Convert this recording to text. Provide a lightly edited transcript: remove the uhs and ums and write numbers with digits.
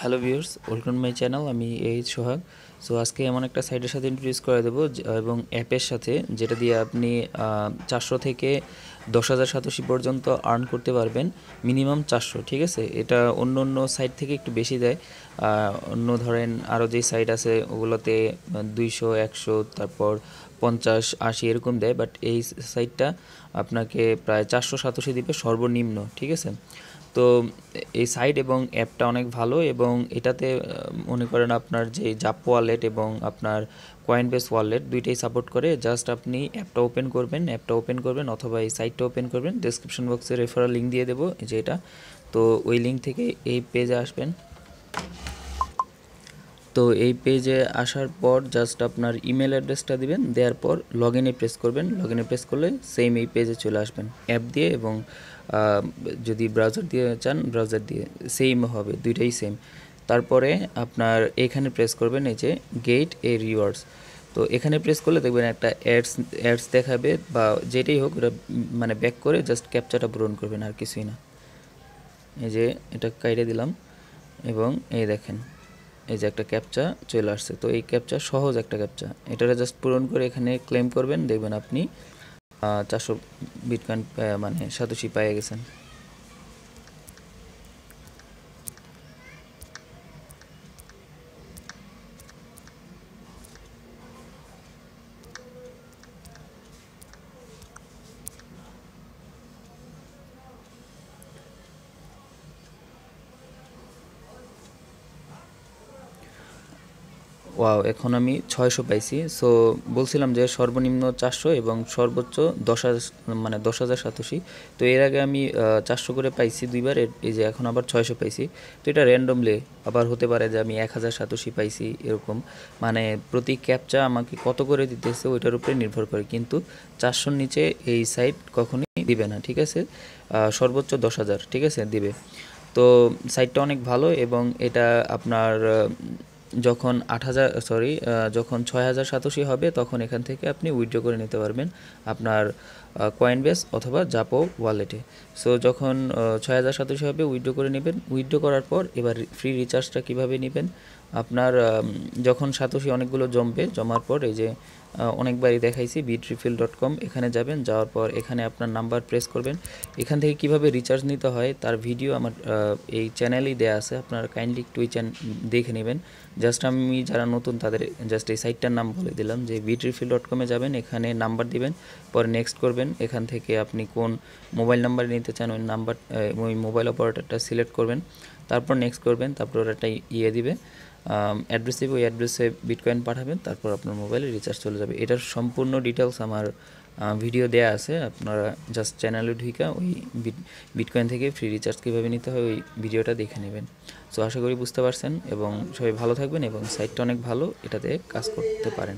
Hello viewers, welcome my channel. আমি সোহাগ। So আজকে এমন একটা সাইটের সাথে ইন্ট্রোডিউস করে দেবো এবং অ্যাপের সাথে, যেটা দিয়ে আপনি 400 থেকে 10,000 সাতোশি পর্যন্ত আর্ন করতে পারবেন। মিনিমাম 400, ঠিক আছে? এটা অন্য অন্য সাইট থেকে একটু বেশি দেয়। অন্য ধরেন আরও যেই সাইট আছে ওগুলোতে 200, 100, তারপর 50, 80 এরকম দেয়, বাট এই সাইটটা আপনাকে প্রায় 400 সাতোশি দিবে সর্বনিম্ন, ঠিক আছে? তো এই সাইট এবং অ্যাপটা অনেক ভালো, এবং এটাতে মনে করেন আপনার যে জাপ ওয়ালেট এবং আপনার কয়েনবেস ওয়ালেট দুইটাই সাপোর্ট করে। জাস্ট আপনি অ্যাপটা ওপেন করবেন অথবা এই সাইটটা ওপেন করবেন। ডেসক্রিপশন বক্সে রেফারেল লিঙ্ক দিয়ে দেবো, যে এটা। তো ওই লিঙ্ক থেকে এই পেজে আসবেন। তো এই পেজে আসার পর জাস্ট আপনার ইমেল অ্যাড্রেসটা দিবেন, দেওয়ার পর লগ ইনে প্রেস করবেন। লগ ইনে প্রেস করলে সেম এই পেজে চলে আসবেন অ্যাপ দিয়ে, এবং যদি ব্রাউজার দিয়ে চান ব্রাউজার দিয়ে সেম হবে, দুইটাই সেম। তারপরে আপনার এখানে প্রেস করবেন এই যে গেট এ রিওয়ার্ডস। তো এখানে প্রেস করলে দেখবেন একটা অ্যাডস দেখাবে, বা যেটাই হোক ওটা মানে ব্যাক করে জাস্ট ক্যাপচাটা পূরণ করবেন, আর কিছুই না। এই যে এটা কাইটে দিলাম, এবং এই দেখেন এই যে একটা ক্যাপচা চলে আসছে। তো এই ক্যাপচা সহজ একটা ক্যাপচা, এটারে জাস্ট পূরণ করে এখানে ক্লেম করবেন, দেখবেন আপনি 400 বিটকয়েন মানে সাতোশি পেয়ে গেছেন। ওয়াও, এখন আমি 600 পাইছি। সো বলছিলাম যে সর্বনিম্ন 400 এবং সর্বোচ্চ 10,000, মানে 10,000 সাতোশি। তো এর আগে আমি 400 করে পাইছি দুইবার, এই যে এখন আবার 600 পাইছি। তো এটা র্যান্ডমলি আবার হতে পারে যে আমি 1,000 সাতোশি পাইছি এরকম। মানে প্রতি ক্যাপচা আমাকে কত করে দিতেছে ওইটার উপরে নির্ভর করে, কিন্তু 400-র নিচে এই সাইট কখনোই দিবে না, ঠিক আছে? সর্বোচ্চ 10,000, ঠিক আছে, দিবে। তো সাইটটা অনেক ভালো, এবং এটা আপনার যখন 8,000, সরি, যখন 6,000 সাতোশি হবে তখন এখান থেকে আপনি উইথড্র করে নিতে পারবেন আপনার কয়েনবেস অথবা জাপো ওয়ালেটে। সো যখন 6,000 সাতোশি হবে উইথড্র করে নেবেন। উইথড্র করার পর এবার ফ্রি রিচার্জটা কীভাবে নেবেন? আপনার যখন সাতোশি অনেকগুলো জমার পর এই যে অনেকবারই দেখাইছি bitrefill.com, এখানে যাবেন। যাওয়ার পর এখানে আপনার নাম্বার প্রেস করবেন। এখান থেকে কিভাবে রিচার্জ নিতে হয় তার ভিডিও আমার এই চ্যানেলেই দেওয়া আছে, আপনারা কাইন্ডলি একটু দেখে নেবেন। জাস্ট আমি যারা নতুন তাদের জাস্ট এই সাইটটার নাম বলে দিলাম, যে bitrefill.com-এ যাবেন, এখানে নাম্বার দিবেন, পরে নেক্সট করবেন। এখান থেকে আপনি কোন মোবাইল নাম্বার নিতে চান ওই মোবাইল অপারেটরটা সিলেক্ট করবেন, তারপর নেক্সট করবেন। তারপর ওরা একটা দিবে, অ্যাড্রেস দিবে, ওই অ্যাড্রেসে বিটকয়েন পাঠাবেন, তারপর আপনার মোবাইলে রিচার্জ চলে যাবে। এটার সম্পূর্ণ ডিটেলস আমার ভিডিও দেয়া আছে, আপনারা জাস্ট চ্যানেলে ঢুইকা ওই বিটকয়েন থেকে ফ্রি রিচার্জ কীভাবে নিতে হয় ওই ভিডিওটা দেখে নেবেন। সো আশা করি বুঝতে পারছেন, এবং সবাই ভালো থাকবেন, এবং সাইটটা অনেক ভালো, এটাতে কাজ করতে পারেন।